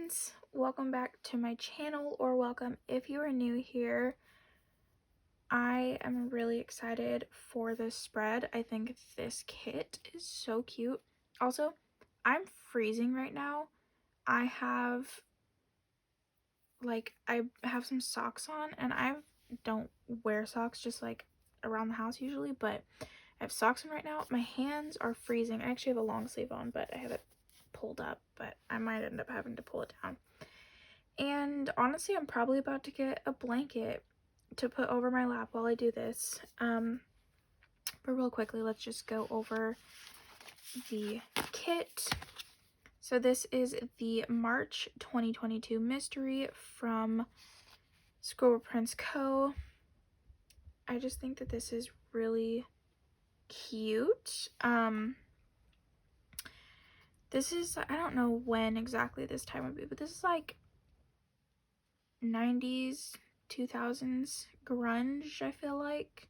friends, welcome back to my channel, or welcome if you are new here. I am really excited for this spread. I think this kit is so cute. Also, I'm freezing right now. I have some socks on, and I don't wear socks just like around the house usually, but I have socks on right now. My hands are freezing. I actually have a long sleeve on, but I have it pulled up, but I might end up having to pull it down. And honestly, I'm probably about to get a blanket to put over my lap while I do this. But real quickly, let's just go over the kit. So this is the March 2022 mystery from ScribblePrintsCo. I just think that this is really cute. This is, I don't know when exactly this time would be, but this is like 90s, 2000s grunge, I feel like.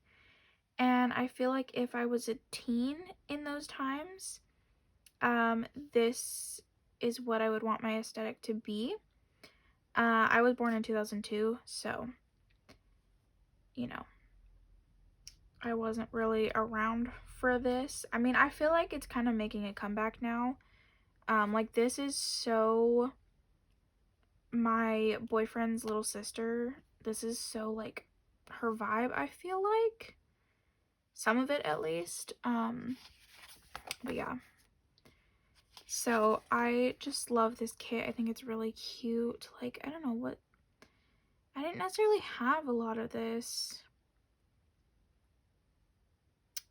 And I feel like if I was a teen in those times, this is what I would want my aesthetic to be. I was born in 2002, so, you know, I wasn't really around for this. I mean, I feel like it's kind of making a comeback now. Like, this is so my boyfriend's little sister. This is so, like, her vibe, I feel like. Some of it, at least. But yeah. So, I just love this kit. I think it's really cute. Like, I don't know what... I didn't necessarily have a lot of this.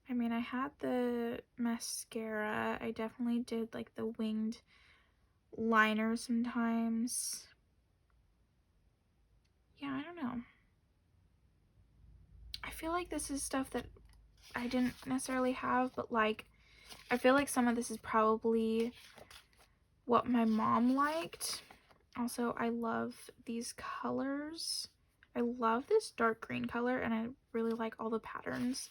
I mean, I had the mascara. I definitely did, like, the winged liner sometimes. Yeah, I don't know. I feel like this is stuff that I didn't necessarily have, but, like, I feel like some of this is probably what my mom liked. Also, I love these colors. I love this dark green color, and I really like all the patterns.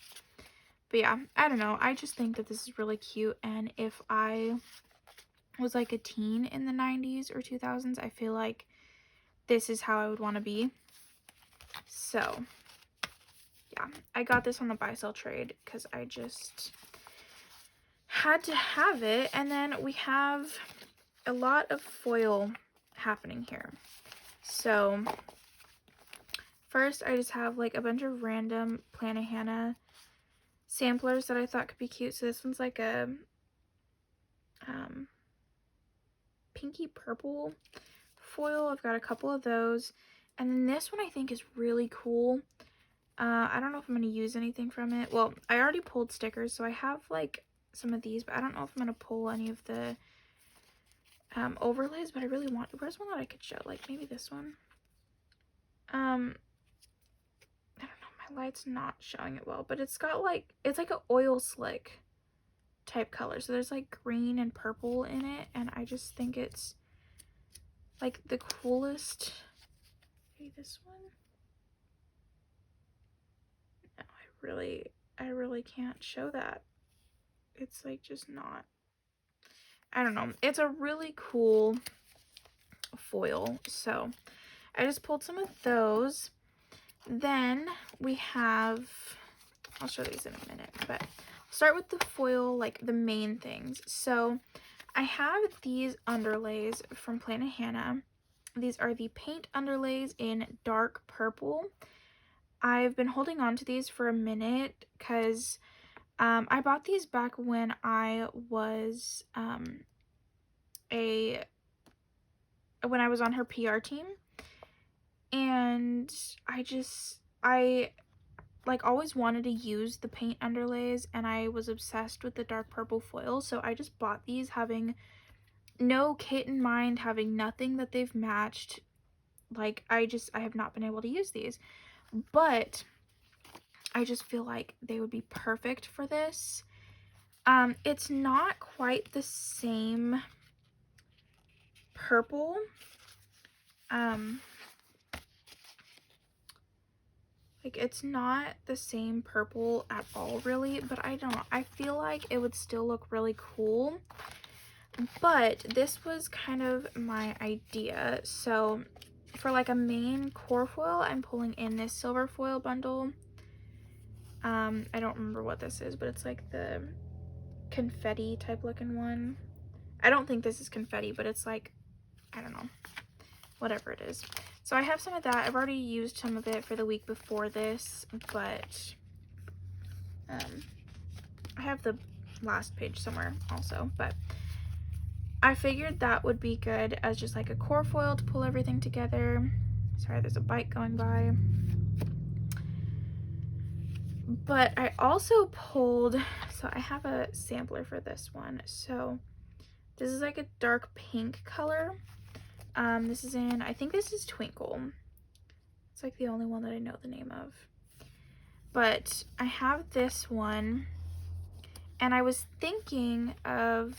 But yeah, I don't know. I just think that this is really cute, and if I was like a teen in the 90s or 2000s, I feel like this is how I would want to be. So, yeah. I got this on the buy-sell trade because I just had to have it. And then we have a lot of foil happening here. So, first I just have like a bunch of random Plannahannah samplers that I thought could be cute. So this one's like a pinky purple foil. I've got a couple of those. And then this one I think is really cool. I don't know if I'm going to use anything from it. Well, I already pulled stickers, so I have like some of these, but I don't know if I'm going to pull any of the overlays, but I really want... Where's one that I could show? Like maybe this one. I don't know, my light's not showing it well, but it's got like, it's like an oil slick type color. So there's like green and purple in it, and I just think it's like the coolest. Maybe this one. No, I really can't show that. It's like just not, I don't know. It's a really cool foil. So I just pulled some of those. Then we have, I'll show these in a minute, but I'll start with the foil, like the main things. So I have these underlays from Plannahannah. These are the paint underlays in dark purple. I've been holding on to these for a minute because I bought these back when I was when I was on her PR team, and I like always wanted to use the paint underlays, and I was obsessed with the dark purple foil, so I just bought these having no kit in mind, having nothing that they've matched. Like I have not been able to use these, but I just feel like they would be perfect for this. It's not quite the same purple. Like it's not the same purple at all really, but I don't know. I feel like it would still look really cool. But this was kind of my idea. So for like a main core foil, I'm pulling in this silver foil bundle. I don't remember what this is, but it's like the confetti type looking one. I don't think this is confetti, but it's like, I don't know, whatever it is. So I have some of that. I've already used some of it for the week before this, but I have the last page somewhere also, but I figured that would be good as just like a core foil to pull everything together. Sorry, there's a bike going by. But I also pulled, so I have a sampler for this one. So this is like a dark pink color. This is in, I think this is Twinkle. It's like the only one that I know the name of. But I have this one, and I was thinking of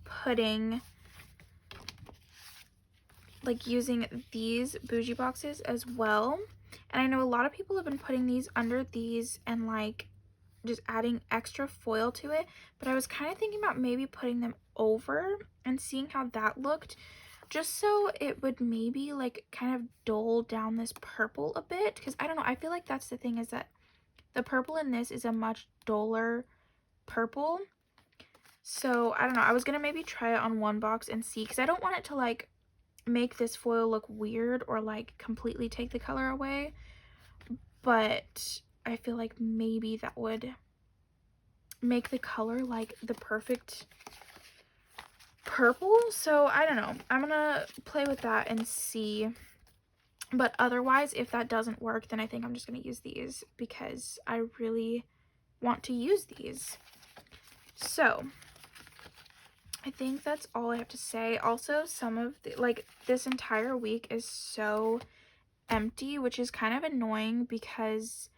putting, like, using these bougie boxes as well. And I know a lot of people have been putting these under these and like just adding extra foil to it, but I was kind of thinking about maybe putting them over and seeing how that looked, just so it would maybe like kind of dull down this purple a bit, because I don't know, I feel like that's the thing, is that the purple in this is a much duller purple. So I don't know, I was gonna maybe try it on one box and see, because I don't want it to like make this foil look weird or like completely take the color away, but I feel like maybe that would make the color like the perfect purple. So I don't know, I'm gonna play with that and see. But otherwise, if that doesn't work, then I think I'm just gonna use these because I really want to use these. So I think that's all I have to say. Also, some of the, like, this entire week is so empty, which is kind of annoying because,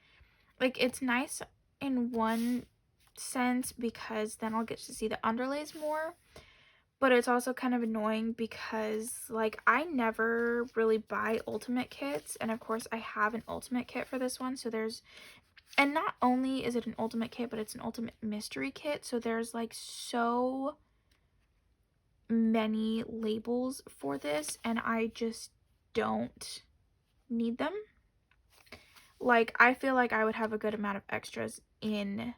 like, it's nice in one sense because then I'll get to see the underlays more, but it's also kind of annoying because, like, I never really buy ultimate kits, and of course I have an ultimate kit for this one, so there's, and not only is it an ultimate kit, but it's an ultimate mystery kit, so there's like so many labels for this, and I just don't need them. Like, I feel like I would have a good amount of extras in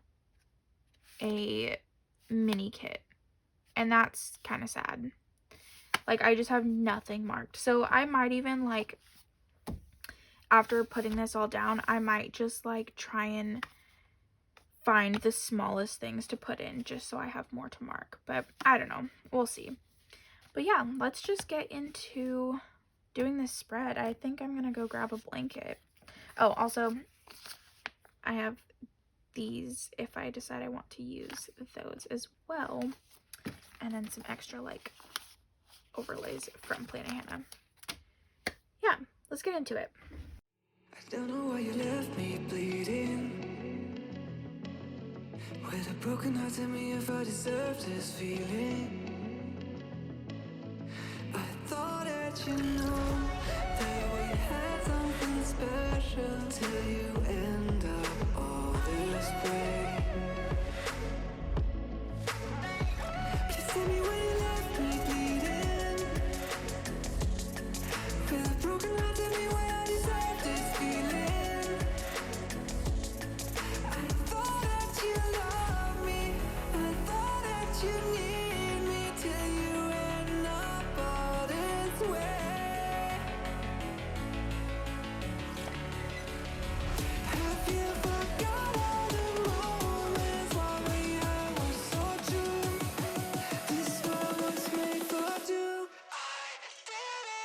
a mini kit, and that's kind of sad. Like, I just have nothing marked. So I might even, like, after putting this all down, I might just like try and find the smallest things to put in just so I have more to mark. But I don't know, we'll see. But yeah, let's just get into doing this spread. I think I'm gonna go grab a blanket. Oh, also I have these if I decide I want to use those as well, and then some extra like overlays from Planet Hannah. Yeah, let's get into it. I don't know why you left me bleeding. With a broken heart, tell me if I deserve this feeling. I thought that you know that we had something special till you end up all this way. Please tell me why you left me bleeding. With a broken heart, tell me why I deserve this feeling. I thought that you loved me, I thought that you need me till you end up all this way. Have you forgot all the moments while we had was so true? This world was made for two. I did it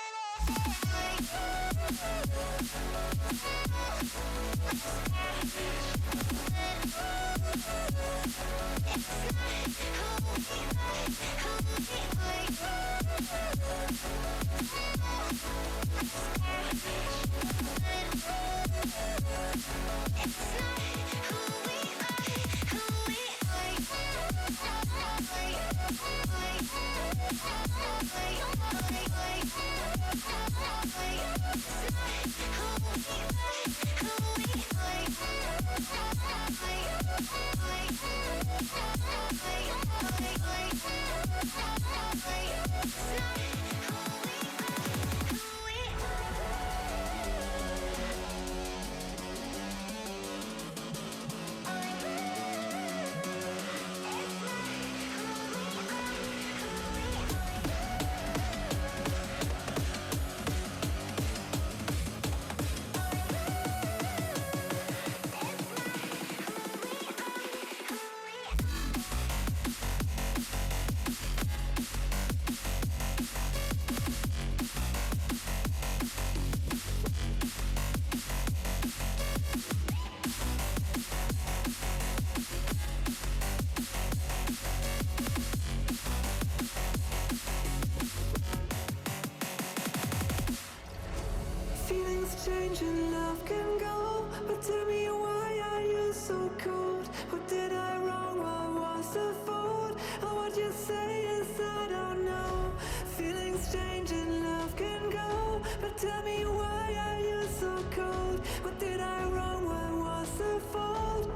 strange and love can go, but tell me why are you so cold? What did I wrong? What was the fault? Or what you say is I don't know. Feeling strange and love can go, but tell me why are you so cold? What did I wrong? What was the fault?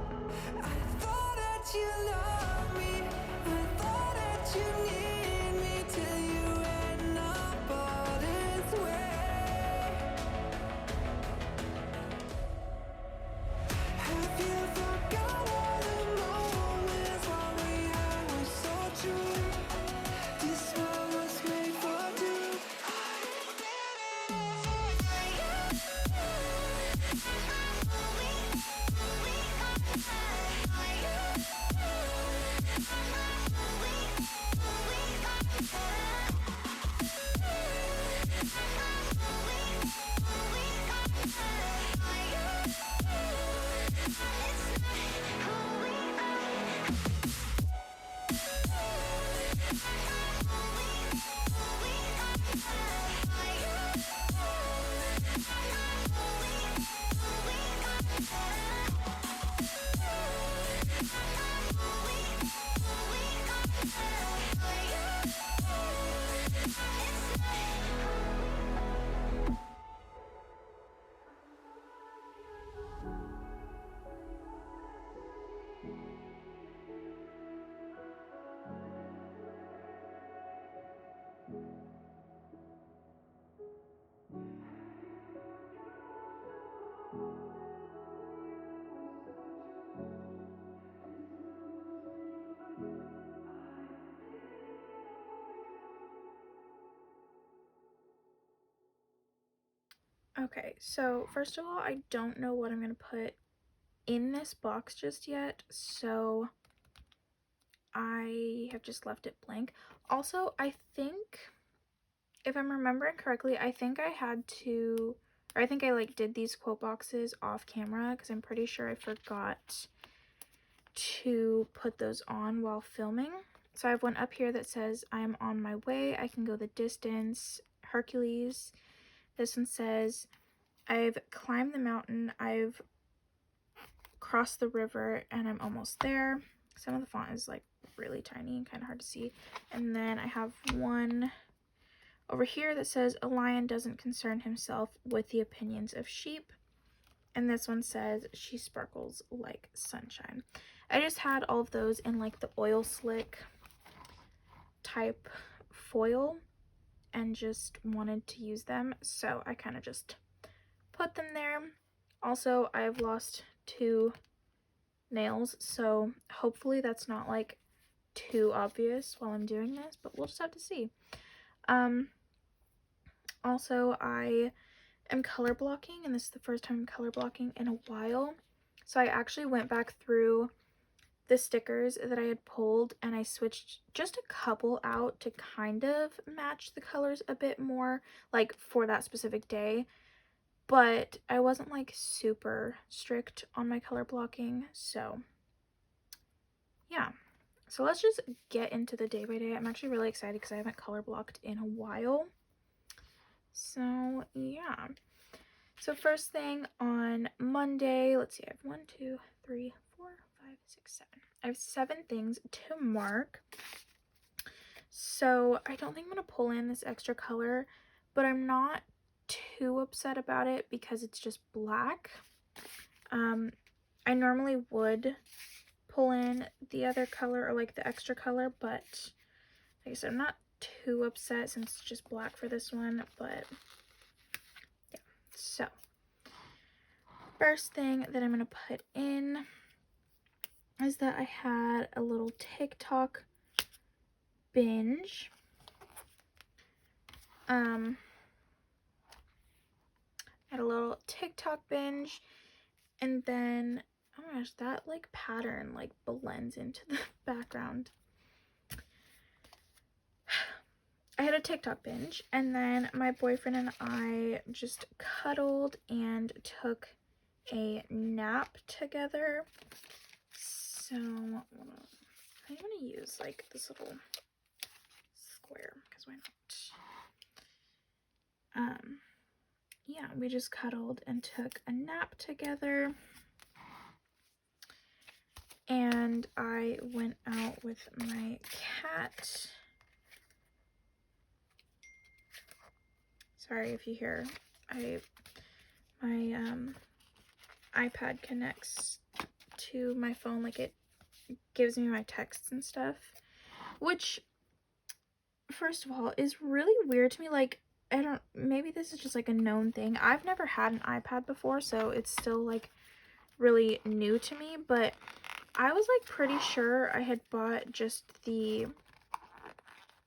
I thought that you loved me, I thought that you need me till you end up all this way. Have you forgot all the moments while we had was so true? This world was made for two. Okay, so first of all, I don't know what I'm going to put in this box just yet, so I have just left it blank. Also, I think, if I'm remembering correctly, I think I had to, or I think I like did these quote boxes off camera because I'm pretty sure I forgot to put those on while filming. So I have one up here that says, I am on my way, I can go the distance, Hercules. This one says, I've climbed the mountain, I've crossed the river, and I'm almost there. Some of the font is like really tiny and kind of hard to see. And then I have one over here that says, a lion doesn't concern himself with the opinions of sheep. And this one says, she sparkles like sunshine. I just had all of those in like the oil slick type foil and just wanted to use them, so I kind of just put them there. Also, I've lost 2 nails, so hopefully that's not like too obvious while I'm doing this, but we'll just have to see. Also, I am color blocking, and this is the first time I'm color blocking in a while, so I actually went back through the stickers that I had pulled and I switched just a couple out to kind of match the colors a bit more, like for that specific day, but I wasn't like super strict on my color blocking. So yeah, so let's just get into the day by day. I'm actually really excited because I haven't color blocked in a while. So yeah, so first thing on Monday, let's see, I have 1, 2, 3, 4, 5, 6, 7. I have 7 things to mark. So I don't think I'm going to pull in this extra color, but I'm not too upset about it because it's just black. I normally would pull in the other color or like the extra color, but like I said, I'm not too upset since it's just black for this one, but yeah. So first thing that I'm going to put in is that I had a little TikTok binge. I had a little TikTok binge, and then, oh my gosh, that like pattern like blends into the background. I had a TikTok binge, and then my boyfriend and I just cuddled and took a nap together. So I'm gonna use like this little square because why not? yeah, we just cuddled and took a nap together. And I went out with my cat. Sorry if you hear, my iPad connects to my phone, like it gives me my texts and stuff, which, first of all, is really weird to me. Like, I don't, maybe this is just like a known thing. I've never had an iPad before, so it's still like really new to me, but I was like pretty sure I had bought just the,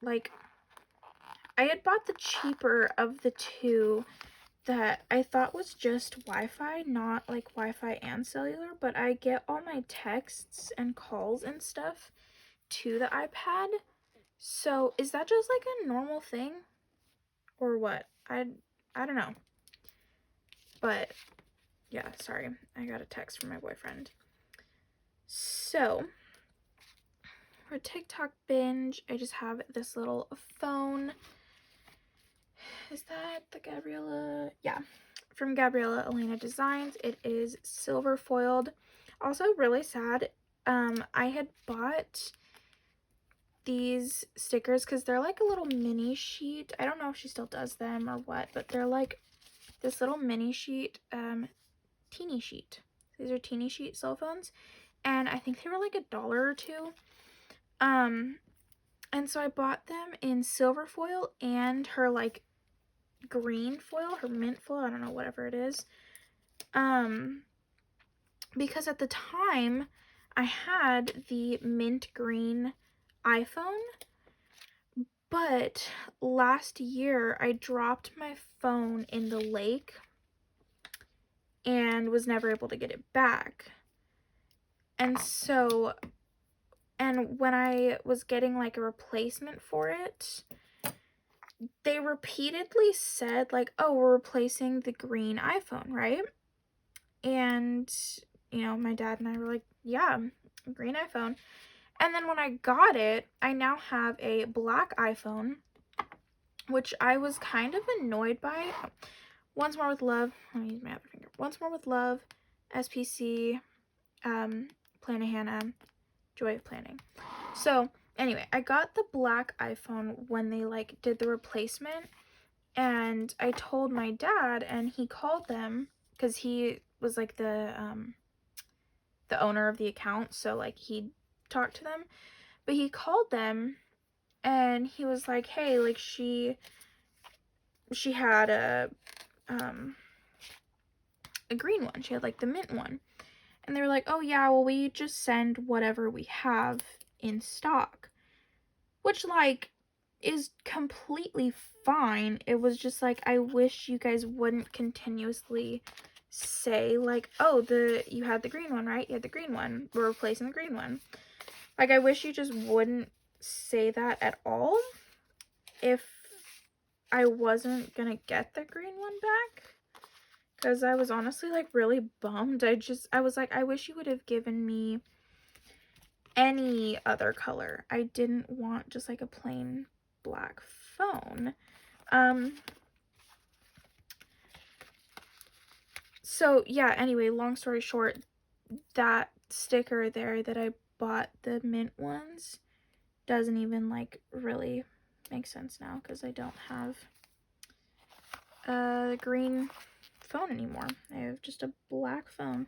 like, I had bought the cheaper of the two that I thought was just Wi-Fi, not like Wi-Fi and cellular, but I get all my texts and calls and stuff to the iPad. So is that just like a normal thing or what? I don't know. But yeah, sorry. I got a text from my boyfriend. So for TikTok binge, I just have this little phone. Is that the Gabriella? Yeah, from Gabriella Elena Designs. It is silver foiled. Also really sad. I had bought these stickers because they're like a little mini sheet. I don't know if she still does them or what, but they're like this little mini sheet, teeny sheet. These are teeny sheet cell phones, and I think they were like $1 or $2. And so I bought them in silver foil and her like green foil, her mint foil, I don't know, whatever it is. Because at the time I had the mint green iPhone, but last year I dropped my phone in the lake and was never able to get it back. And so, and when I was getting like a replacement for it, they repeatedly said like, oh, we're replacing the green iPhone, right? And, you know, my dad and I were like, yeah, green iPhone. And then when I got it, I now have a black iPhone, which I was kind of annoyed by. Once More with Love, let me use my other finger. Once More with Love, SPC, Plan a Hannah, Joy of Planning. So anyway, I got the black iPhone when they like did the replacement, and I told my dad, and he called them because he was like the owner of the account, so like he talked to them, but he called them and he was like, hey, like she had a green one, she had like the mint one, and they were like, oh yeah, well we just send whatever we have in stock, which like is completely fine. It was just like, I wish you guys wouldn't continuously say like, oh, you had the green one, right? You had the green one, we're replacing the green one. Like, I wish you just wouldn't say that at all if I wasn't gonna get the green one back, because I was honestly like really bummed. I was like, I wish you would have given me any other color. I didn't want just like a plain black phone. So yeah, anyway, long story short, that sticker there that I bought, the mint ones, doesn't even like really make sense now because I don't have a green phone anymore. I have just a black phone.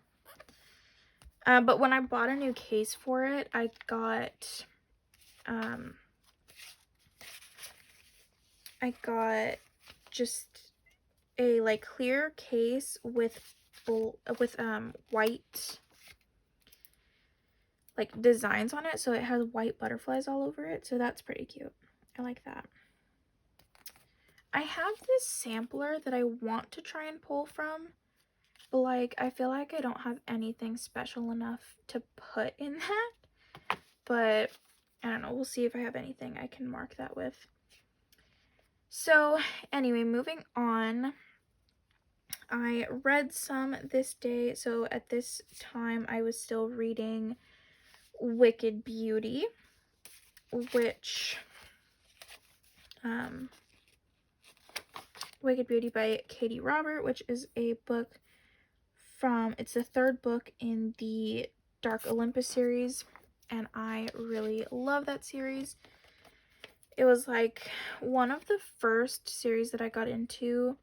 But when I bought a new case for it, I got just a like clear case with white like designs on it, so it has white butterflies all over it, so that's pretty cute. I like that. I have this sampler that I want to try and pull from, but like I feel like I don't have anything special enough to put in that, but I don't know, we'll see if I have anything I can mark that with. So anyway, moving on, I read some this day. So at this time I was still reading Wicked Beauty, which Wicked Beauty by Katie Robert, which is a book from, it's the third book in the Dark Olympus series, and I really love that series. It was like one of the first series that I got into.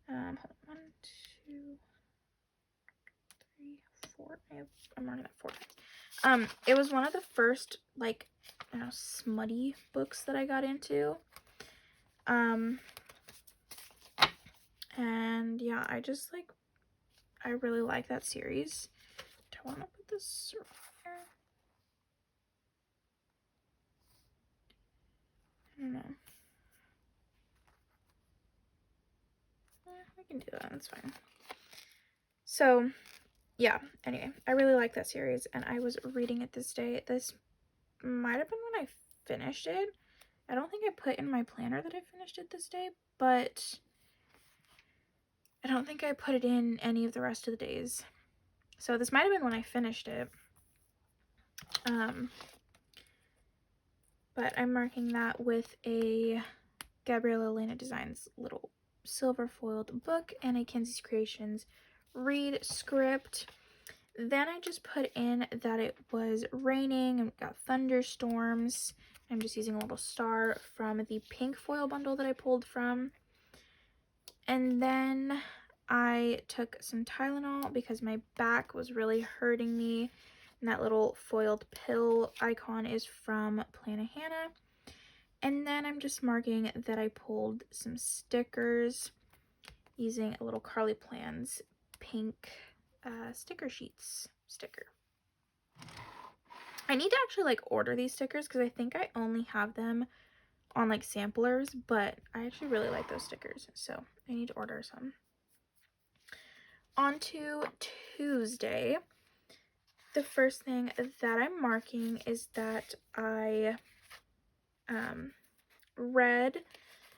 Hold on, 1, 2, 3, 4. I'm marking that 4 times. It was one of the first, like, I don't know, smutty books that I got into. And yeah, I really like that series. Do I want to put this here? I don't know. We can do that, that's fine. So, yeah, anyway, I really like that series, and I was reading it this day. This might have been when I finished it. I don't think I put in my planner that I finished it this day, but I don't think I put it in any of the rest of the days. So this might have been when I finished it. But I'm marking that with a Gabriella Elena Designs little silver foiled book and a Kenzie's Creations read script. Then I just put in that it was raining and got thunderstorms. I'm just using a little star from the pink foil bundle that I pulled from. And then I took some Tylenol because my back was really hurting me. And that little foiled pill icon is from Plana Hannah. And then I'm just marking that I pulled some stickers using a little Carly Plans pink sticker sheets sticker. I need to actually like order these stickers because I think I only have them on like samplers, but I actually really like those stickers, so I need to order some. On to Tuesday. The first thing that I'm marking is that I read,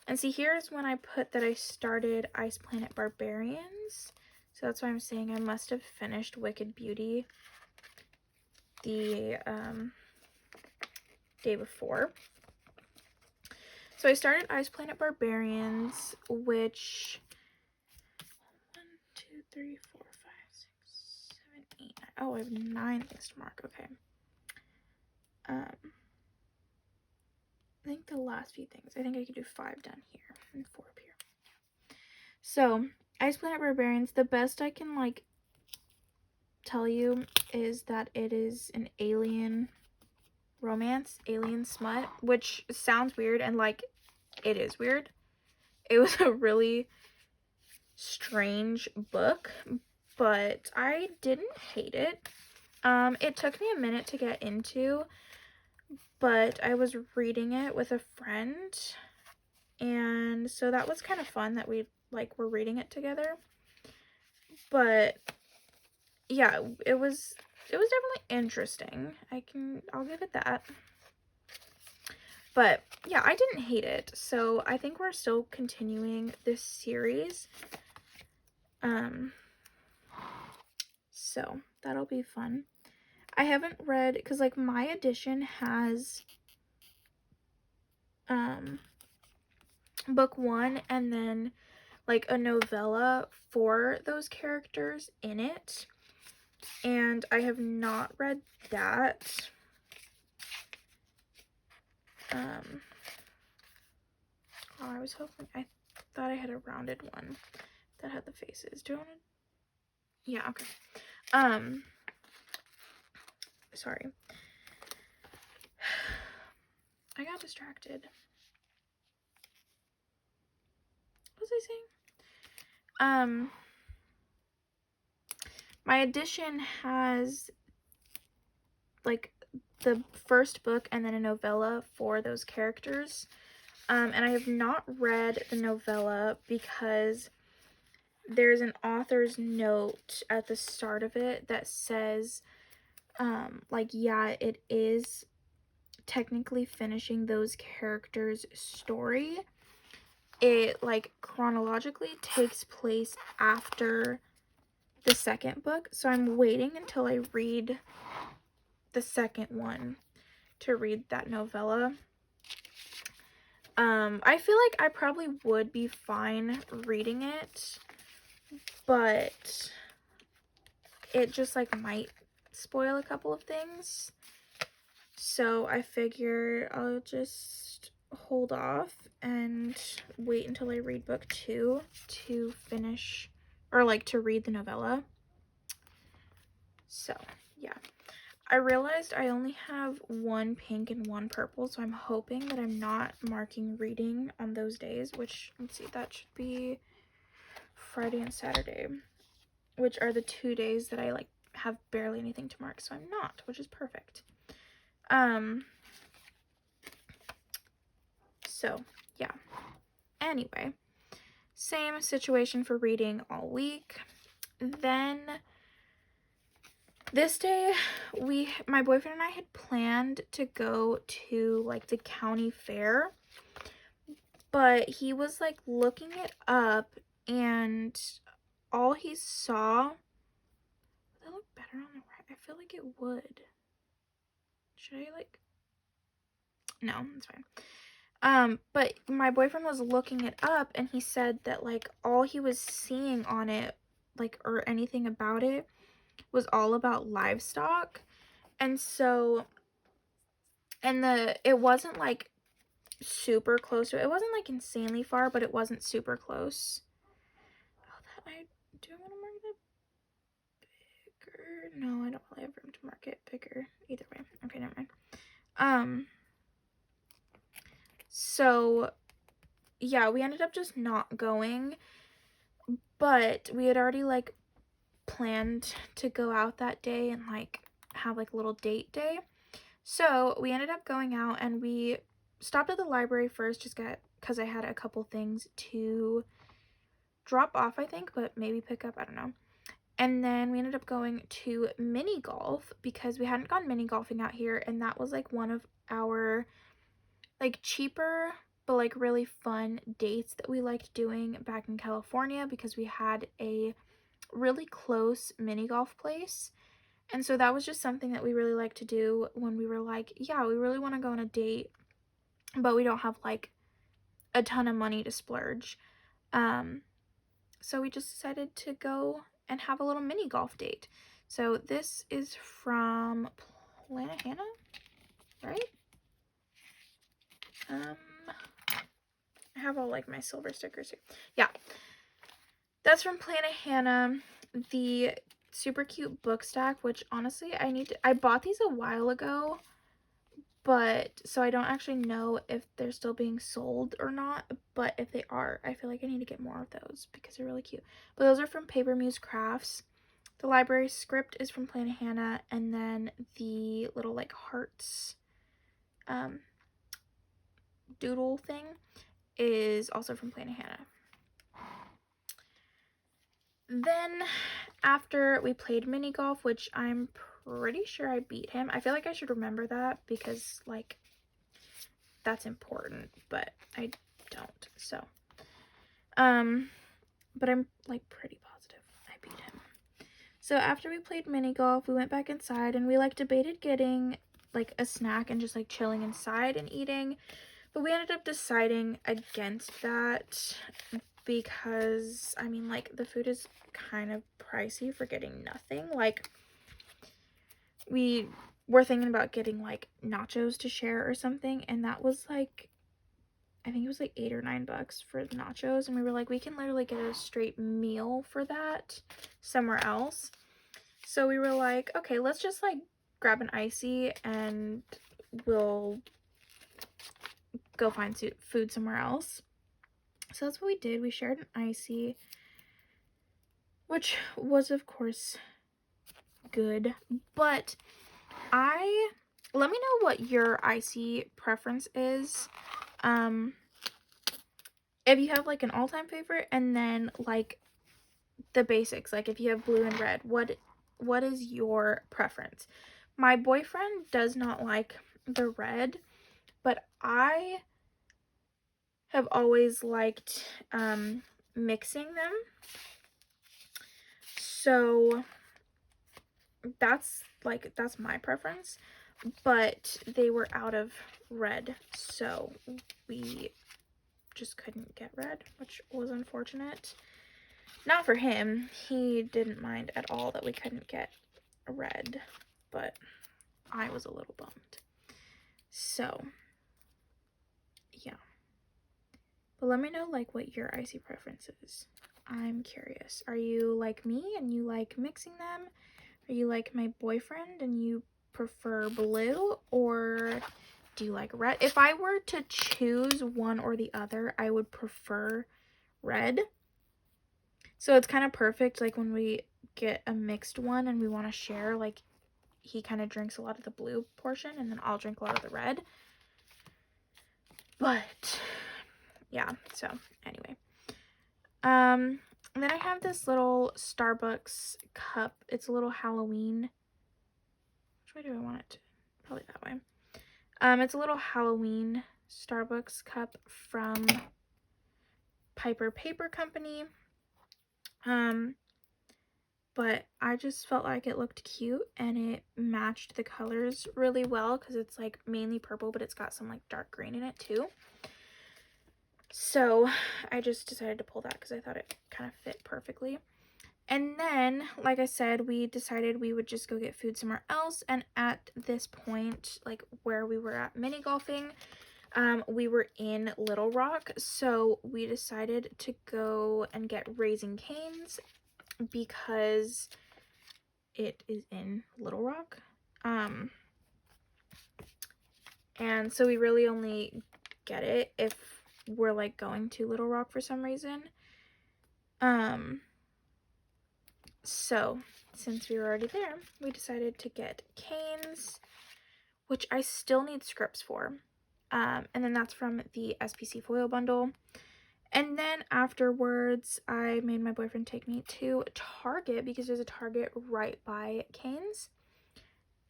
and see, here's when I put that I started Ice Planet Barbarians, so that's why I'm saying I must have finished Wicked Beauty the day before. So I started Ice Planet Barbarians, which 1, 2, 3, 4, 5, 6, 7, 8, 9. Oh, I have 9 things to mark. Okay. I think the last few things. I think I could do 5 down here and 4 up here. So Ice Planet Barbarians. The best I can like tell you is that it is an alien romance, alien smut, which sounds weird, and like it is weird. It was a really strange book, but I didn't hate it. It took me a minute to get into, but I was reading it with a friend, and so that was kind of fun that we like were reading it together. But yeah, it was definitely interesting. I'll give it that. But yeah, I didn't hate it. So I think we're still continuing this series. So that'll be fun. I haven't read, because like my edition has book 1 and then like a novella for those characters in it, and I have not read that. Oh, I was hoping, I thought I had a rounded one that had the faces. Do I want to? Yeah, okay. Sorry. I got distracted. What was I saying? My edition has like the first book and then a novella for those characters. And I have not read the novella because there's an author's note at the start of it that says, like, yeah, it is technically finishing those characters' story. It, like, chronologically takes place after the second book, so I'm waiting until I read the second one to read that novella. I feel like I probably would be fine reading it, but it just like might spoil a couple of things. So I figure I'll just hold off and wait until I read book 2 to finish, or like to read the novella. So yeah, I realized I only have one pink and one purple, so I'm hoping that I'm not marking reading on those days, which, let's see, that should be Friday and Saturday, which are the 2 days that I like have barely anything to mark, so I'm not, which is perfect. So yeah, anyway, same situation for reading all week. Then this day, my boyfriend and I had planned to go to like the county fair, but he was like looking it up, and all he saw, would that look better on the right? I feel like it would. Should I like, no, it's fine. But my boyfriend was looking it up, and he said that like all he was seeing on it, like, or anything about it, was all about livestock. And so, and it wasn't like super close to it. It wasn't like insanely far, but it wasn't super close. Oh, that do I want to mark that bigger? No, I don't really have room to mark it bigger either way. Okay, never mind. So yeah, we ended up just not going, but we had already like planned to go out that day and like have like a little date day. So we ended up going out, and we stopped at the library first just because I had a couple things to drop off, I think, but maybe pick up, I don't know. And then we ended up going to mini golf because we hadn't gone mini golfing out here, and that was like one of our like cheaper but like really fun dates that we liked doing back in California, because we had a really close mini golf place. And so that was just something that we really like to do when we were like, yeah, we really want to go on a date, but we don't have like a ton of money to splurge. So we just decided to go and have a little mini golf date. So this is from Planet Hannah, right? I have all like my silver stickers here. Yeah, that's from Planet Hannah. The super cute book stack, which honestly I bought these a while ago, but so I don't actually know if they're still being sold or not, but if they are, I feel like I need to get more of those because they're really cute. But those are from Paper Muse Crafts. The library script is from Planet Hannah, and then the little like hearts doodle thing is also from Planet Hannah. Then after we played mini golf, which I'm pretty sure I beat him. I feel like I should remember that because like that's important, but I don't. So but I'm like pretty positive I beat him. So after we played mini golf, we went back inside, and we like debated getting like a snack and just like chilling inside and eating, but we ended up deciding against that because I mean, like, the food is kind of pricey for getting nothing. Like, we were thinking about getting like nachos to share or something, and that was like, I think it was like $8 or $9 for the nachos, and we were like, we can literally get a straight meal for that somewhere else. So we were like, okay, let's just like grab an icy and we'll go find food somewhere else. So that's what we did. We shared an icy, which was of course good, but let me know what your icy preference is. If you have like an all-time favorite, and then like the basics, like if you have blue and red, what is your preference? My boyfriend does not like the red, but I have always liked mixing them. So that's my preference. but they were out of red, so we just couldn't get red, which was unfortunate. Not for him. He didn't mind at all that we couldn't get red, but I was a little bummed. So, yeah. But let me know, like, what your icy preference is. I'm curious. Are you like me and you like mixing them? Are you like my boyfriend and you prefer blue? Or do you like red? If I were to choose one or the other, I would prefer red. So it's kind of perfect, like, when we get a mixed one and we want to share, like, he kind of drinks a lot of the blue portion and then I'll drink a lot of the red. But yeah, so anyway. Then I have this little Starbucks cup. It's a little Halloween. Which way do I want it? Probably that way. It's a little Halloween Starbucks cup from Piper Paper Company. But I just felt like it looked cute and it matched the colors really well because it's like mainly purple, but it's got some like dark green in it too. So I just decided to pull that because I thought it kind of fit perfectly. And then, like I said, we decided we would just go get food somewhere else. And at this point, like where we were at mini golfing, we were in Little Rock. So we decided to go and get Raising Cane's because it is in Little Rock. And so we really only get it if we're like going to Little Rock for some reason. So since we were already there, we decided to get Cane's, which I still need scripts for. And then that's from the SPC foil bundle. And then afterwards, I made my boyfriend take me to Target because there's a Target right by Cane's.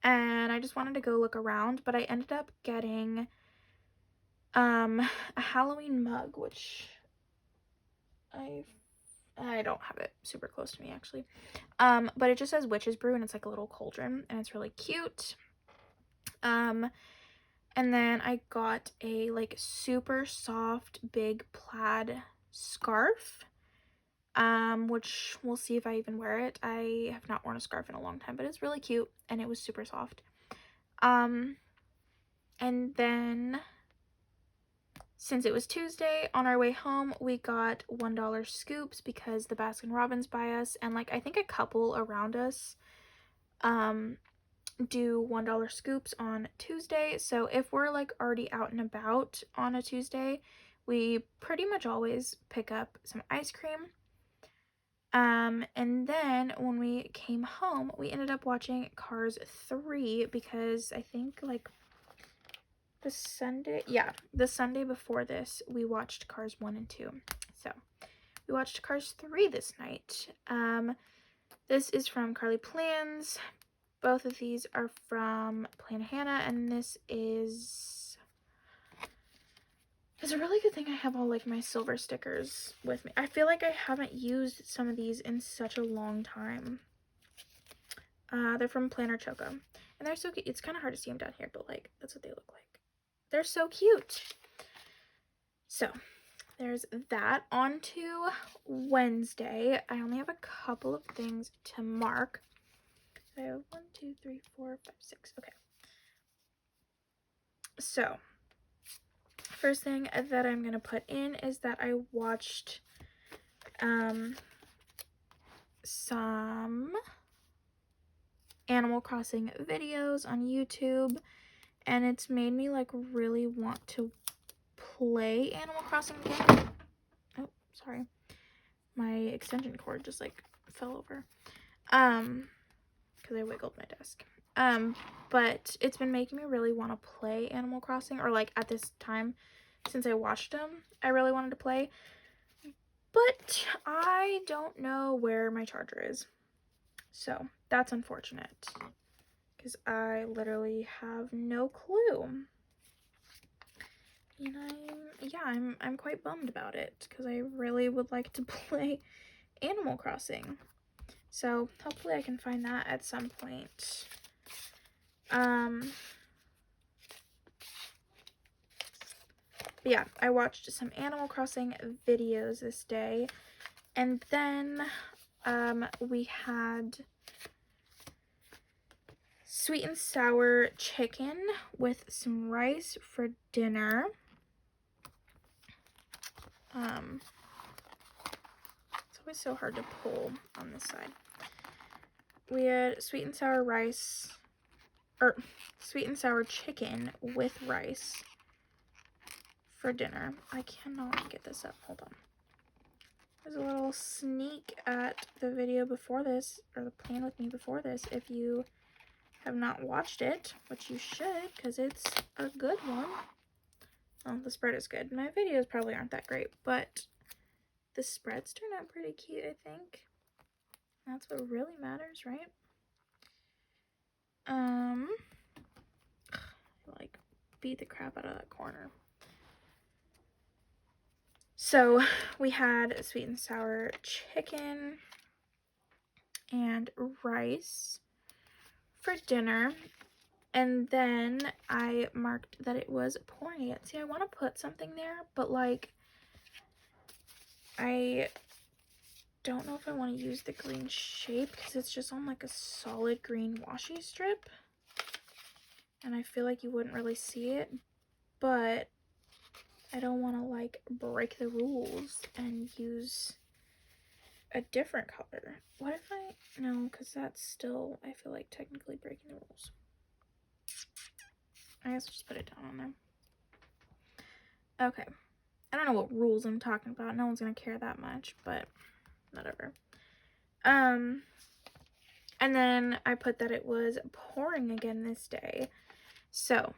And I just wanted to go look around, but I ended up getting a Halloween mug, which I don't have it super close to me actually. But it just says Witch's Brew and it's like a little cauldron and it's really cute. And then I got a like super soft big plaid scarf, which we'll see if I even wear it. I have not worn a scarf in a long time, but it's really cute and it was super soft. And then since it was Tuesday, on our way home, we got $1 scoops because the Baskin Robbins by us and like I think a couple around us do $1 scoops on Tuesday. So if we're like already out and about on a Tuesday, we pretty much always pick up some ice cream. And then when we came home, we ended up watching Cars 3 because I think like the Sunday before this, we watched Cars 1 and 2. So we watched Cars 3 this night. This is from Carly Plans. Both of these are from Plan Hannah, and this is... It's a really good thing I have all like my silver stickers with me. I feel like I haven't used some of these in such a long time. They're from Planner Choco, and they're so cute. It's kind of hard to see them down here, but like that's what they look like. They're so cute. So there's that. On to Wednesday. I only have a couple of things to mark. I have 1, 2, 3, 4, 5, 6. Okay. So first thing that I'm gonna put in is that I watched some Animal Crossing videos on YouTube, and it's made me like really want to play Animal Crossing again. Oh, sorry. My extension cord just like fell over. Because I wiggled my desk. But it's been making me really want to play Animal Crossing, or like at this time since I watched them, I really wanted to play. But I don't know where my charger is. So that's unfortunate because I literally have no clue. And I'm quite bummed about it because I really would like to play Animal Crossing. So hopefully I can find that at some point. But yeah, I watched some Animal Crossing videos this day. And then we had sweet and sour chicken with some rice for dinner. It's always so hard to pull on this side. We had sweet and sour rice, or sweet and sour chicken with rice for dinner. I cannot get this up. Hold on. There's a little sneak at the video before this, or the plan with me before this, if you have not watched it, which you should, because it's a good one. Well, the spread is good. My videos probably aren't that great, but the spreads turn out pretty cute, I think. That's what really matters, right? Like, beat the crap out of that corner. So, we had sweet and sour chicken and rice for dinner. And then I marked that it was pouring it. See, I want to put something there, but like, I don't know if I want to use the green shape because it's just on like a solid green washi strip. And I feel like you wouldn't really see it, but I don't want to like break the rules and use a different color. What if no, because that's still, I feel like technically breaking the rules. I guess I'll just put it down on there. Okay. I don't know what rules I'm talking about. No one's gonna care that much, but whatever. And then I put that it was pouring again this day. So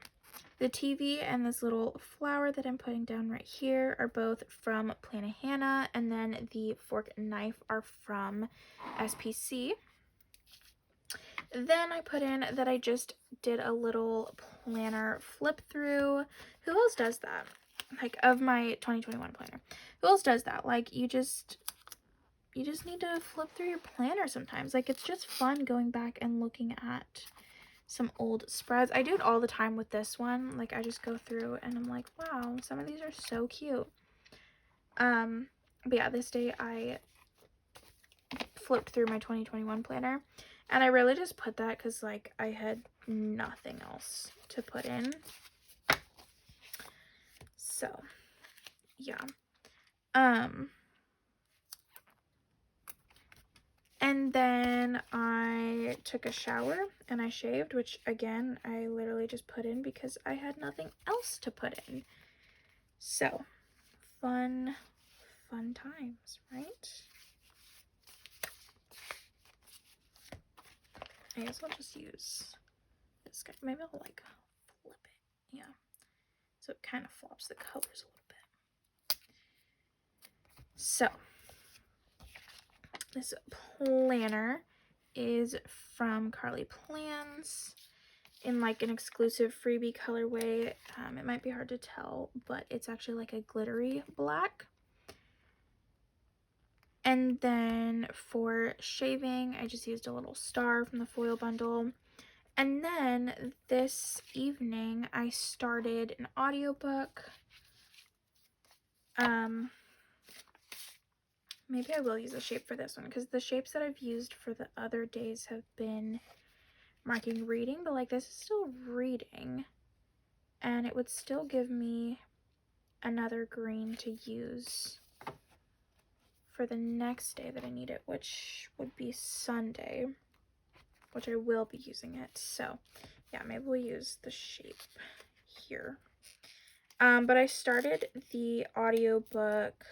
the TV and this little flower that I'm putting down right here are both from Planet Hannah, and then the fork and knife are from SPC. Then I put in that I just did a little planner flip through. Who else does that? Like, of my 2021 planner. Who else does that? Like, you just need to flip through your planner sometimes. Like, it's just fun going back and looking at some old spreads. I do it all the time with this one. Like, I just go through and I'm like, wow, some of these are so cute. But yeah, this day I flipped through my 2021 planner, and I really just put that because like I had nothing else to put in. So yeah. And then I took a shower and I shaved, which again I literally just put in because I had nothing else to put in. So fun times, right? I guess I'll just use this guy. Maybe I'll like flip it. Yeah. So it kind of flops the colors a little bit. So this planner is from Carly Plans in like an exclusive freebie colorway. It might be hard to tell, but it's actually like a glittery black. And then for shaving, I just used a little star from the foil bundle. And then this evening, I started an audiobook. Maybe I will use a shape for this one, because the shapes that I've used for the other days have been marking reading, but like this is still reading. And it would still give me another green to use for the next day that I need it, which would be Sunday, which I will be using it. So yeah, maybe we'll use the shape here. But I started the audiobook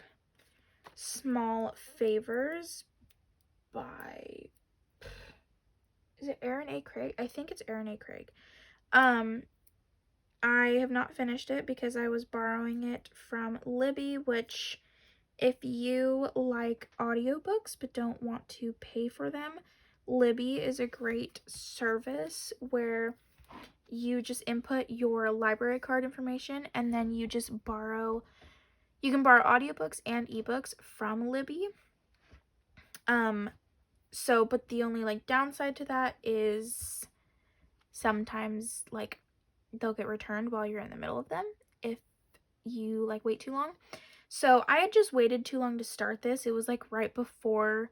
Small Favors by, is it Aaron A. Craig? I think it's Aaron A. Craig. I have not finished it because I was borrowing it from Libby, which if you like audiobooks but don't want to pay for them, Libby is a great service where you just input your library card information and then you just you can borrow audiobooks and ebooks from Libby. But the only like downside to that is sometimes like they'll get returned while you're in the middle of them if you like wait too long. So I had just waited too long to start this. It was like right before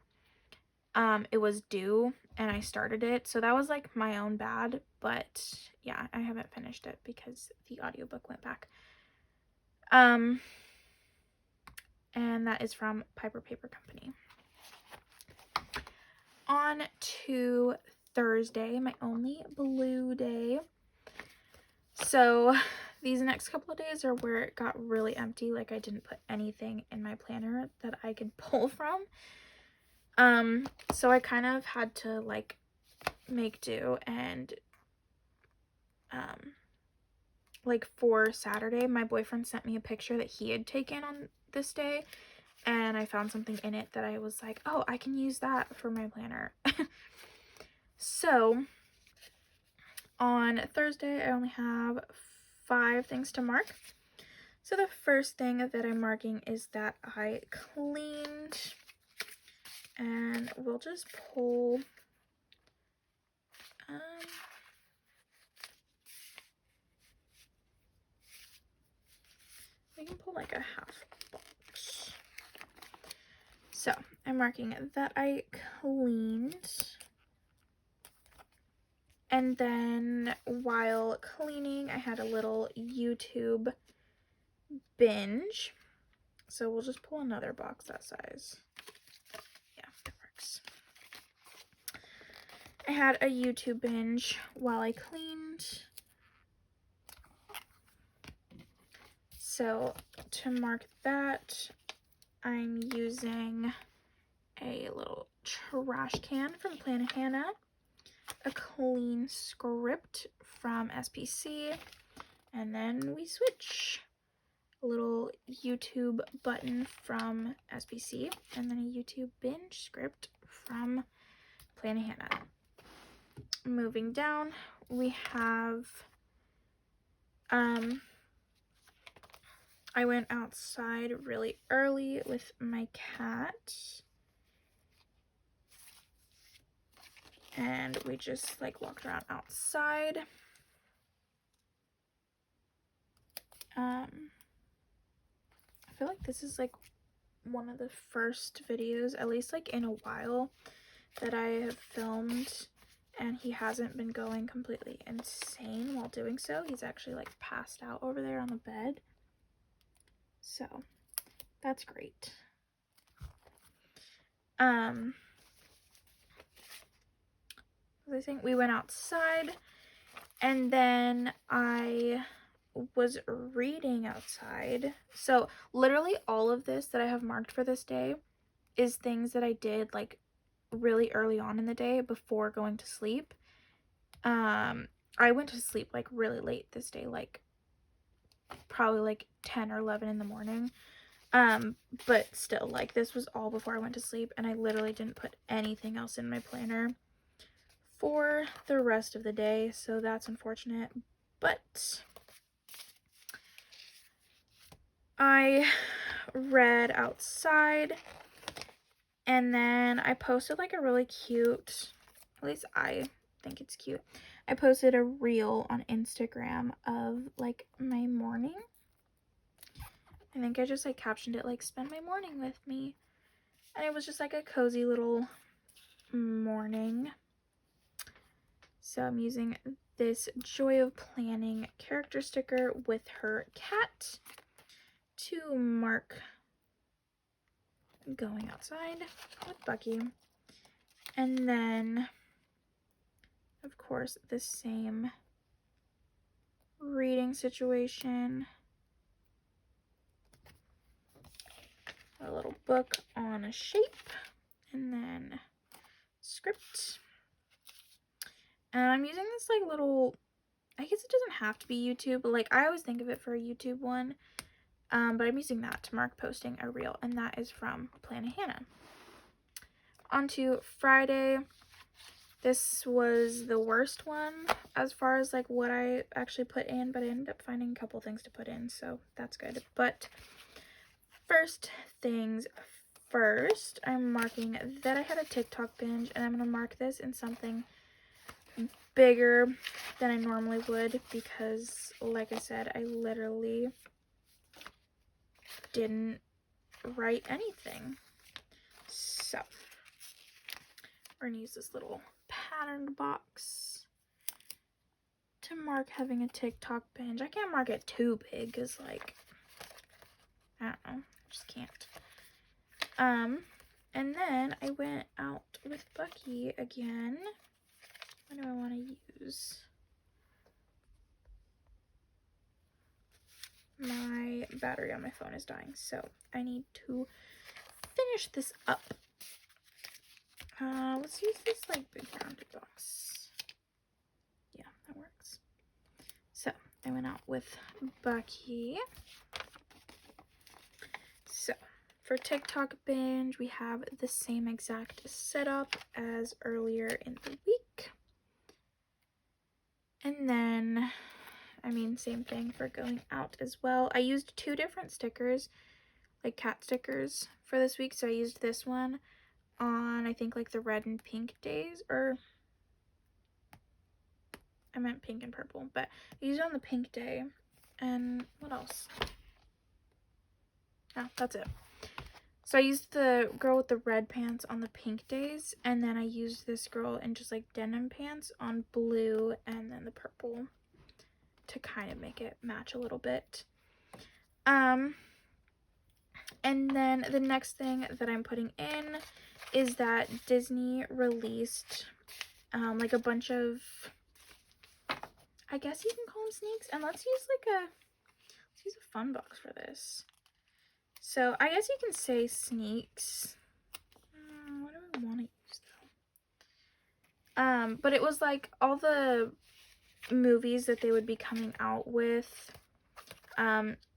it was due and I started it. So that was like my own bad, but yeah, I haven't finished it because the audiobook went back. And that is from Piper Paper Company. On to Thursday, my only blue day. So these next couple of days are where it got really empty. Like I didn't put anything in my planner that I could pull from. So I kind of had to like make do, and like for Saturday, my boyfriend sent me a picture that he had taken on this day, and I found something in it that I was like, oh, I can use that for my planner. So on Thursday, I only have 5 things to mark. So the first thing that I'm marking is that I cleaned, and we'll just pull we can pull like a half box. So I'm marking that I cleaned, and then while cleaning I had a little YouTube binge. So we'll just pull another box that size. Yeah, that works. I had a YouTube binge while I cleaned. So to mark that, I'm using a little trash can from Planet Hannah, a clean script from SPC, and then we switch. A little YouTube button from SPC, and then a YouTube binge script from Planet Hannah. Moving down, we have I went outside really early with my cat, and we just like walked around outside. I feel like this is like one of the first videos, at least like in a while, that I have filmed, and he hasn't been going completely insane while doing so. He's actually like passed out over there on the bed, so that's great. I think we went outside, and then I was reading outside. So literally all of this that I have marked for this day is things that I did like really early on in the day before going to sleep. I went to sleep like really late this day, like probably like 10 or 11 in the morning. But still, like, this was all before I went to sleep, and I literally didn't put anything else in my planner for the rest of the day, so that's unfortunate. But I read outside, and then I posted like a really cute, at least I think it's cute, I posted a reel on Instagram of like my morning. I think I just like captioned it like spend my morning with me, and it was just like a cozy little morning. So I'm using this Joy of Planning character sticker with her cat to mark going outside with Bucky. And then, of course, the same reading situation. A little book on a shape, and then script. And I'm using this like little, I guess it doesn't have to be YouTube, but like I always think of it for a YouTube one. But I'm using that to mark posting a reel, and that is from Planet Hannah. On to Friday. This was the worst one as far as like what I actually put in, but I ended up finding a couple things to put in, so that's good. But first things first, I'm marking that I had a TikTok binge, and I'm going to mark this in something bigger than I normally would because, like I said, I literally didn't write anything. So we're gonna use this little patterned box to mark having a TikTok binge. I can't mark it too big because, like, I don't know, I just can't. And then I went out with Bucky again. What do I want to use? My battery on my phone is dying, so I need to finish this up. Let's use this, like, big rounded box. Yeah, that works. So I went out with Bucky. So for TikTok binge, we have the same exact setup as earlier in the week. And then, I mean, same thing for going out as well. I used 2 different stickers, like cat stickers, for this week. So I used this one on, I think, like the red and pink days, or I meant pink and purple, but I used it on the pink day. And what else? Oh, that's it. So I used the girl with the red pants on the pink days, and then I used this girl in just like denim pants on blue and then the purple to kind of make it match a little bit. And then the next thing that I'm putting in is that Disney released like a bunch of, I guess you can call them sneaks, and let's use a fun box for this. So I guess you can say sneaks. What do I want to use though? But it was like all the movies that they would be coming out with.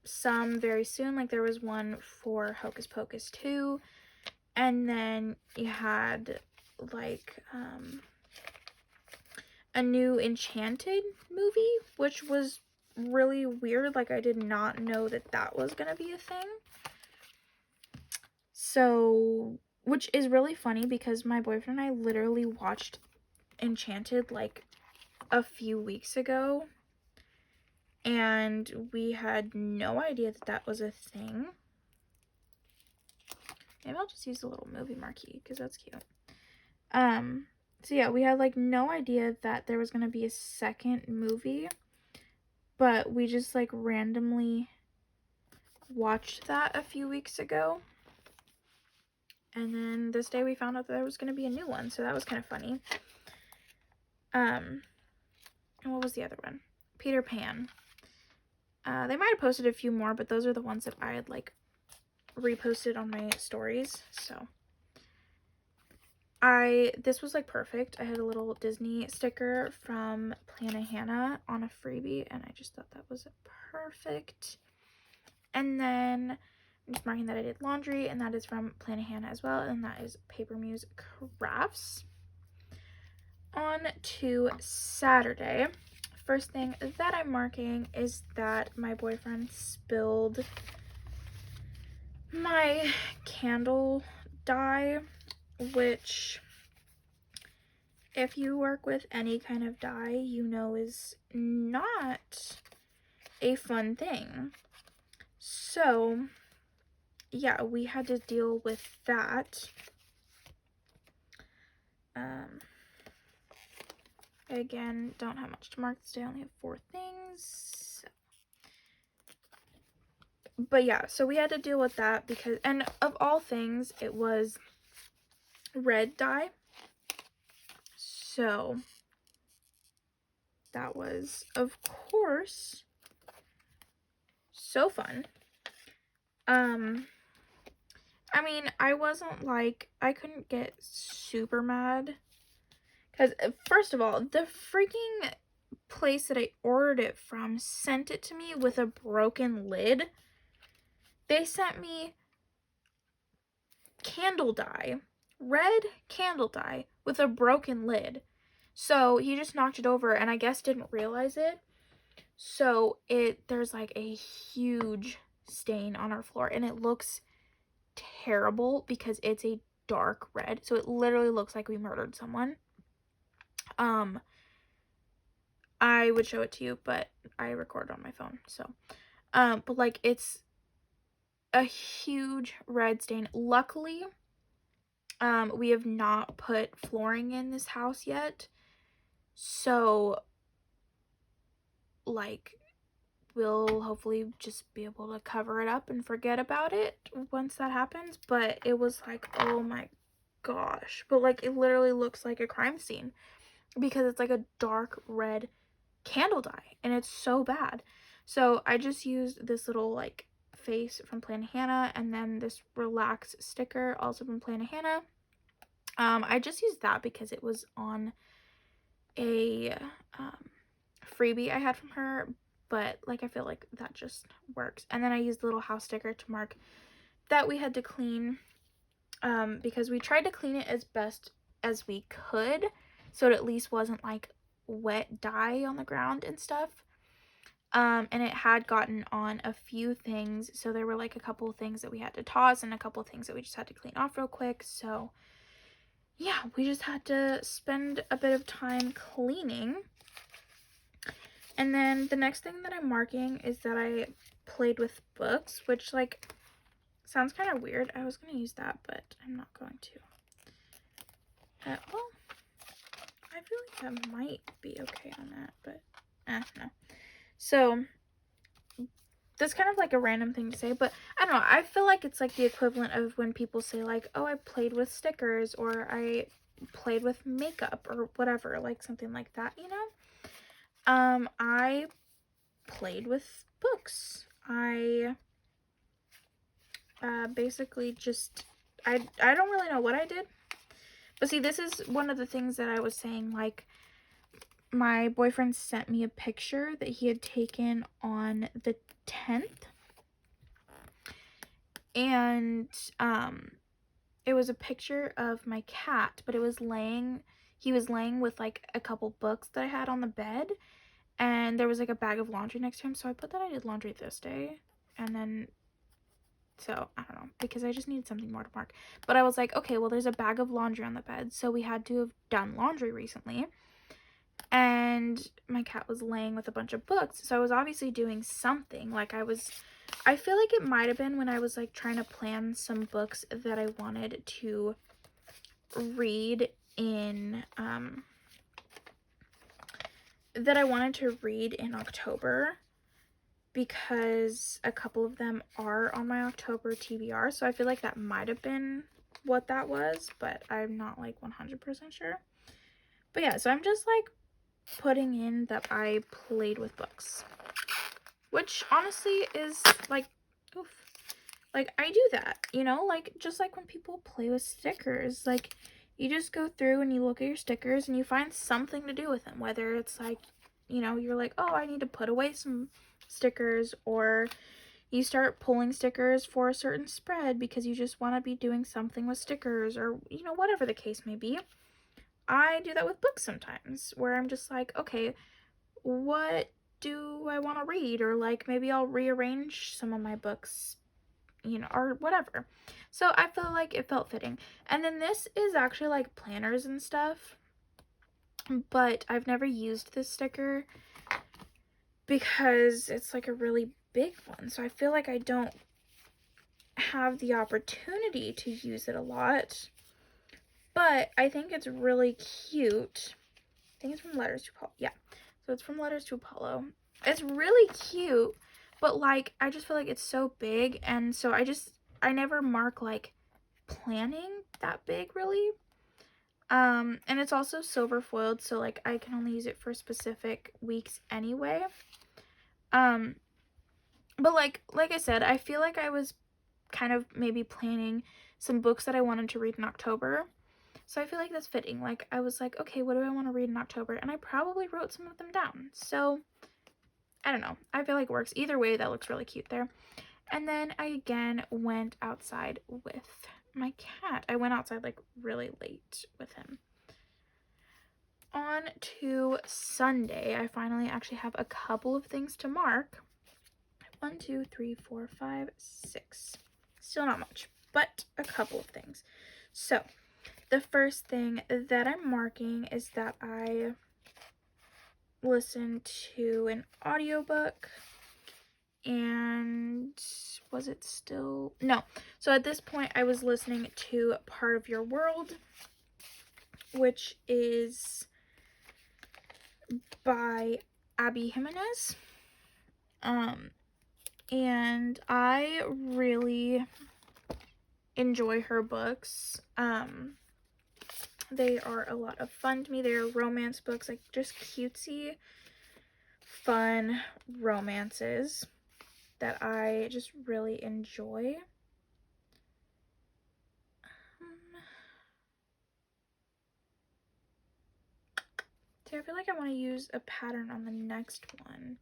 Some very soon, like there was one for Hocus Pocus 2, and then you had like a new Enchanted movie, which was really weird. Like I did not know that that was gonna be a thing. So, which is really funny because my boyfriend and I literally watched Enchanted like a few weeks ago, and we had no idea that that was a thing. Maybe I'll just use a little movie marquee because that's cute. So yeah, we had like no idea that there was gonna be a second movie, but we just like randomly watched that a few weeks ago. And then this day we found out that there was going to be a new one, so that was kind of funny. And what was the other one? Peter Pan. They might have posted a few more, but those are the ones that I had like reposted on my stories. So this was like perfect. I had a little Disney sticker from Planet Hannah on a freebie, and I just thought that was perfect. And then I'm just marking that I did laundry, and that is from Planet Hannah as well, and that is Paper Muse Crafts. On to Saturday. First thing that I'm marking is that my boyfriend spilled my candle dye, which, if you work with any kind of dye, you know is not a fun thing. So yeah, we had to deal with that. Again, don't have much to mark this day. I only have 4 things. But yeah, so we had to deal with that because, and of all things, it was red dye. So that was, of course, so fun. I mean, I wasn't like, I couldn't get super mad because, first of all, the freaking place that I ordered it from sent it to me with a broken lid. They sent me candle dye, red candle dye with a broken lid. So he just knocked it over and I guess didn't realize it. So there's like a huge stain on our floor, and it looks terrible because it's a dark red. So it literally looks like we murdered someone. I would show it to you, but I record on my phone. So, but like it's a huge red stain. Luckily, we have not put flooring in this house yet, so like we'll hopefully just be able to cover it up and forget about it once that happens. But it was like, oh my gosh, but like it literally looks like a crime scene because it's like a dark red candle dye and it's so bad. So I just used this little like face from Planet Hannah and then this relax sticker also from Planet Hannah. I just used that because it was on a freebie I had from her, but like I feel like that just works. And then I used the little house sticker to mark that we had to clean, because we tried to clean it as best as we could so it at least wasn't like wet dye on the ground and stuff. And it had gotten on a few things, so there were like a couple of things that we had to toss and a couple of things that we just had to clean off real quick. So yeah, we just had to spend a bit of time cleaning. And then the next thing that I'm marking is that I played with books, which like sounds kind of weird. I was going to use that, but I'm not going to. Well, I feel like that might be okay on that, but no. So that's kind of like a random thing to say, but I don't know. I feel like it's like the equivalent of when people say like, oh, I played with stickers or I played with makeup or whatever, like something like that, you know? I played with books. I basically just, I don't really know what I did. But see, this is one of the things that I was saying, like, my boyfriend sent me a picture that he had taken on the 10th. And, it was a picture of my cat, but he was laying with, like, a couple books that I had on the bed. And there was, like, a bag of laundry next to him, so I put that I did laundry this day. And then, so, I don't know, because I just needed something more to mark. But I was like, okay, well, there's a bag of laundry on the bed, so we had to have done laundry recently. And my cat was laying with a bunch of books, so I was obviously doing something. Like, I feel like it might have been when I was, like, trying to plan some books that I wanted to read in, October, because a couple of them are on my October TBR, so I feel like that might have been what that was, but I'm not like 100% sure. But yeah, so I'm just like putting in that I played with books, which honestly is like, oof, like I do that, you know, like just like when people play with stickers, like you just go through and you look at your stickers and you find something to do with them, whether it's like, you know, you're like, oh, I need to put away some stickers, or you start pulling stickers for a certain spread because you just want to be doing something with stickers, or, you know, whatever the case may be. I do that with books sometimes, where I'm just like, okay, what do I want to read? Or like maybe I'll rearrange some of my books, you know, or whatever. So I feel like it felt fitting. And then this is actually like planners and stuff, but I've never used this sticker because it's like a really big one, so I feel like I don't have the opportunity to use it a lot, but I think it's really cute. I think it's from Letters to Apollo. Yeah, so it's from Letters to Apollo. It's really cute, but like I just feel like it's so big, and so I never mark like planning that big really. And it's also silver foiled, so like I can only use it for specific weeks anyway. But like I said, I feel like I was kind of maybe planning some books that I wanted to read in October. So I feel like that's fitting. Like I was like, okay, what do I want to read in October? And I probably wrote some of them down. So I don't know. I feel like it works. Either way, that looks really cute there. And then I again went outside with my cat. I went outside like really late with him. On to Sunday, I finally actually have a couple of things to mark. 1, 2, 3, 4, 5, 6. Still not much, but a couple of things. So the first thing that I'm marking is that I listened to an audiobook, and was it still? No. So at this point, I was listening to Part of Your World, which is by Abby Jimenez. And I really enjoy her books. They are a lot of fun to me. They're romance books, like just cutesy, fun romances that I just really enjoy. So I feel like I want to use a pattern on the next one.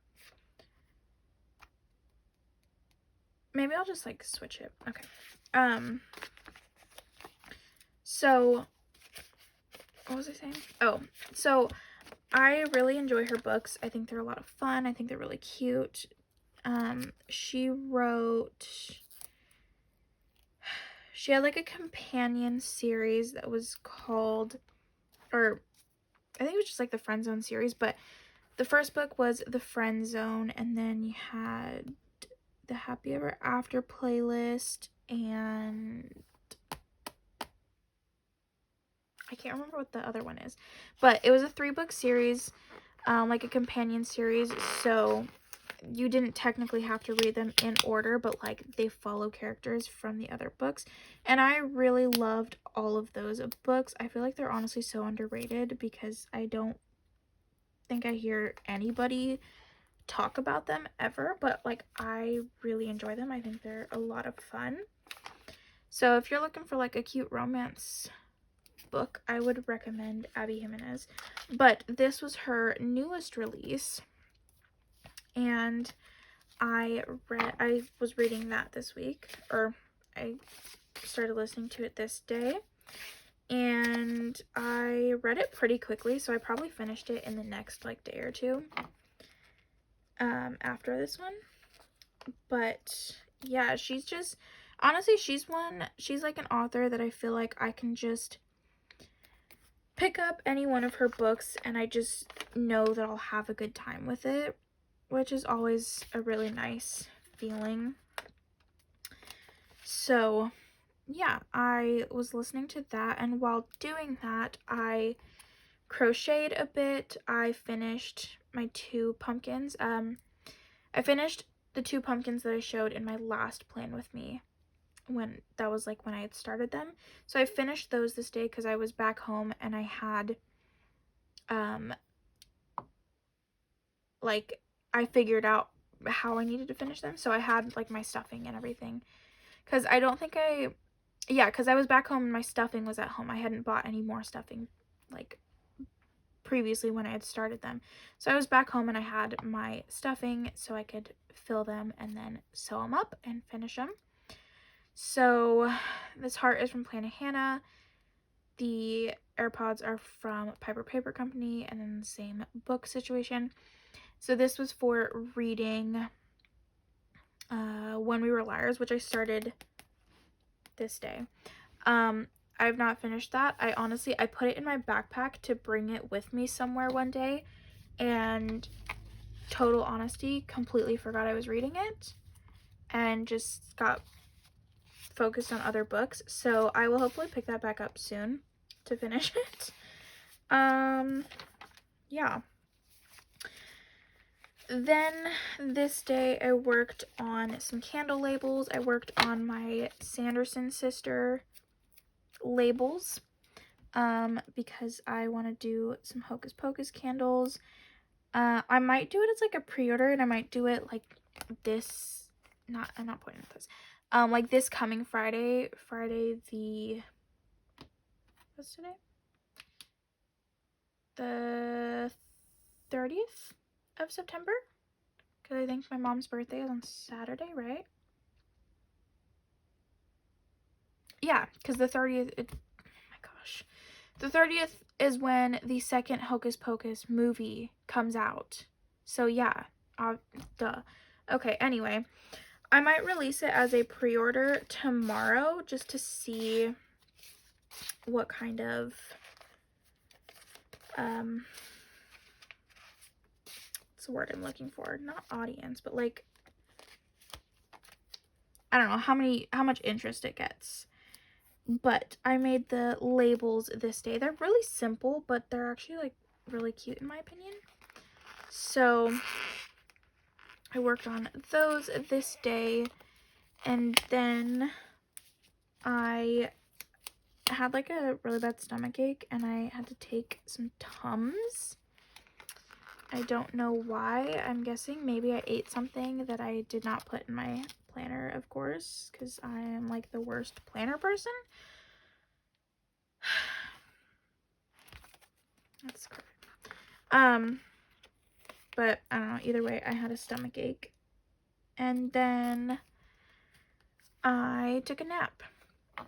Maybe I'll just like switch it. Okay. So what was I saying? Oh, so I really enjoy her books. I think they're a lot of fun. I think they're really cute. She had like a companion series that was called, or I think it was just like the Friend Zone series, but the first book was The Friend Zone, and then you had the Happy Ever After playlist, and I can't remember what the other one is, but it was a 3-book series, like a companion series, so you didn't technically have to read them in order, but like they follow characters from the other books, and I really loved all of those books. I feel like they're honestly so underrated because I don't think I hear anybody talk about them ever, but like I really enjoy them. I think they're a lot of fun. So if you're looking for like a cute romance book, I would recommend Abby Jimenez. But this was her newest release, and I was reading that this week, or I started listening to it this day, and I read it pretty quickly, so I probably finished it in the next like day or two after this one. But yeah, she's just, honestly, she's like an author that I feel like I can just pick up any one of her books and I just know that I'll have a good time with it, which is always a really nice feeling. So yeah, I was listening to that, and while doing that, I crocheted a bit. I finished my 2 pumpkins. I finished the 2 pumpkins that I showed in my last plan with me, when that was like when I had started them. So I finished those this day because I was back home and I had like I figured out how I needed to finish them. So I had like my stuffing and everything, because I don't think because I was back home and my stuffing was at home. I hadn't bought any more stuffing like previously when I had started them. So I was back home and I had my stuffing so I could fill them and then sew them up and finish them. So this heart is from Planet Hannah. The AirPods are from Piper Paper Company, and then the same book situation. So this was for reading When We Were Liars, which I started this day. I have not finished that. I put it in my backpack to bring it with me somewhere one day, and total honesty, completely forgot I was reading it and just got focused on other books. So I will hopefully pick that back up soon to finish it. Yeah. Then this day I worked on some candle labels. I worked on my Sanderson sister labels because I want to do some Hocus Pocus candles. I might do it as like a pre-order, and I might do it like this, I'm not pointing at this, like this coming Friday the, what's today? The 30th of September, because I think my mom's birthday is on Saturday, right? Yeah, because the 30th, oh my gosh, the 30th is when the second Hocus Pocus movie comes out. So yeah, duh. Okay, anyway, I might release it as a pre-order tomorrow just to see what kind of what's the word I'm looking for? Not audience, but like, I don't know how much interest it gets. But I made the labels this day. They're really simple, but they're actually like really cute in my opinion. So I worked on those this day, and then I had like a really bad stomach ache and I had to take some Tums. I don't know why. I'm guessing maybe I ate something that I did not put in my planner, of course, because I am like the worst planner person. That's correct. But I don't know, either way, I had a stomach ache. And then I took a nap.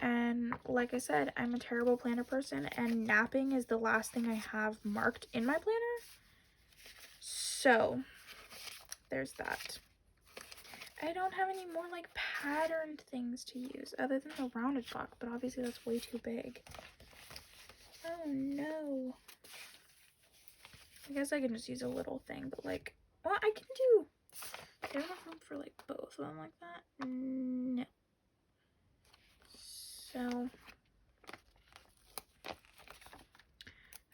And like I said, I'm a terrible planner person, and napping is the last thing I have marked in my planner. So there's that. I don't have any more like patterned things to use other than the rounded block, but obviously that's way too big. Oh no. I guess I can just use a little thing, but like, well, I can do. There's enough room for like both of them like that. No. So I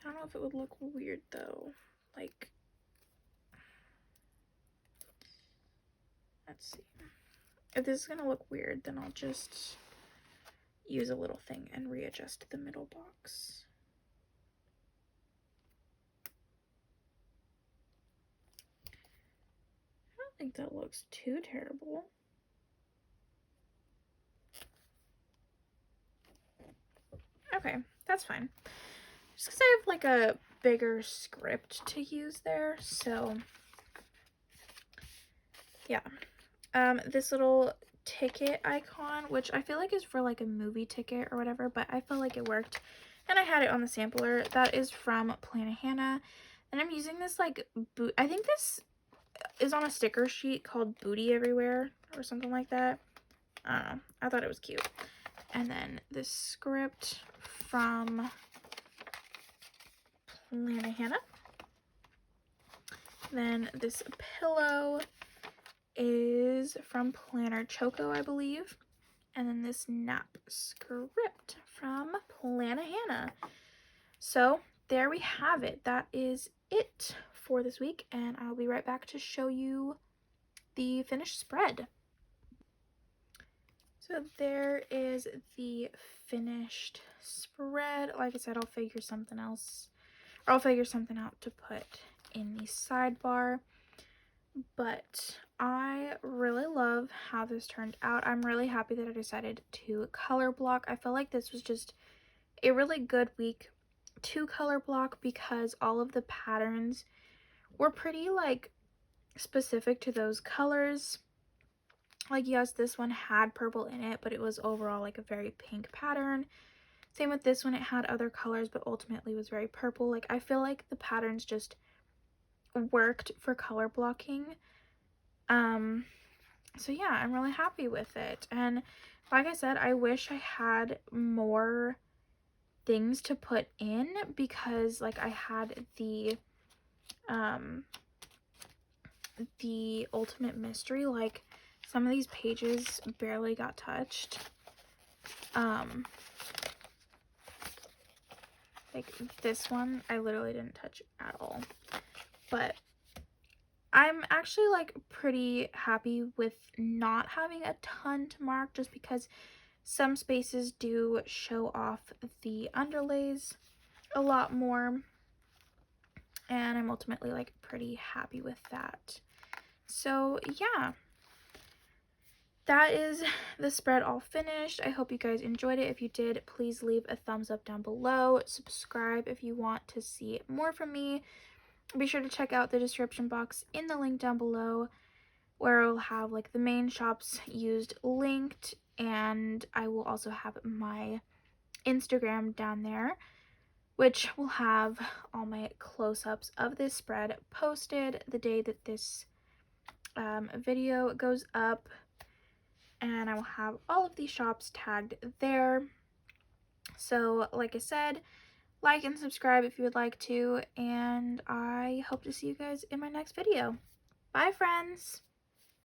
don't know if it would look weird though. Like, let's see. If this is gonna look weird, then I'll just use a little thing and readjust the middle box. I don't think that looks too terrible. Okay, that's fine. Just because I have like a bigger script to use there, so yeah. This little ticket icon, which I feel like is for like a movie ticket or whatever, but I felt like it worked and I had it on the sampler. That is from Planet Hannah, and I'm using this like I think this is on a sticker sheet called Booty Everywhere or something like that. I don't know, I thought it was cute. And then this script from Planet Hannah. Then this pillow is from Planner Choco, I believe. And then this nap script from Planet Hannah. So there we have it. That is it for this week, and I'll be right back to show you the finished spread. So there is the finished spread. Like I said, I'll figure something else, or I'll figure something out to put in the sidebar. But I really love how this turned out. I'm really happy that I decided to color block. I felt like this was just a really good week to color block because all of the patterns were pretty like specific to those colors. Like, yes, this one had purple in it, but it was overall like a very pink pattern. Same with this one, it had other colors, but ultimately was very purple. Like, I feel like the patterns just worked for color blocking. So yeah, I'm really happy with it. And like I said, I wish I had more things to put in because like I had the Ultimate Mystery, like some of these pages barely got touched. Like this one I literally didn't touch at all, but I'm actually like pretty happy with not having a ton to mark just because some spaces do show off the underlays a lot more, and I'm ultimately like pretty happy with that. So yeah, that is the spread all finished. I hope you guys enjoyed it. If you did, please leave a thumbs up down below. Subscribe if you want to see more from me. Be sure to check out the description box in the link down below where I'll have like the main shops used linked, and I will also have my Instagram down there, which will have all my close-ups of this spread posted the day that this video goes up, and I will have all of these shops tagged there. So like I said, like and subscribe if you would like to, and I hope to see you guys in my next video. Bye, friends!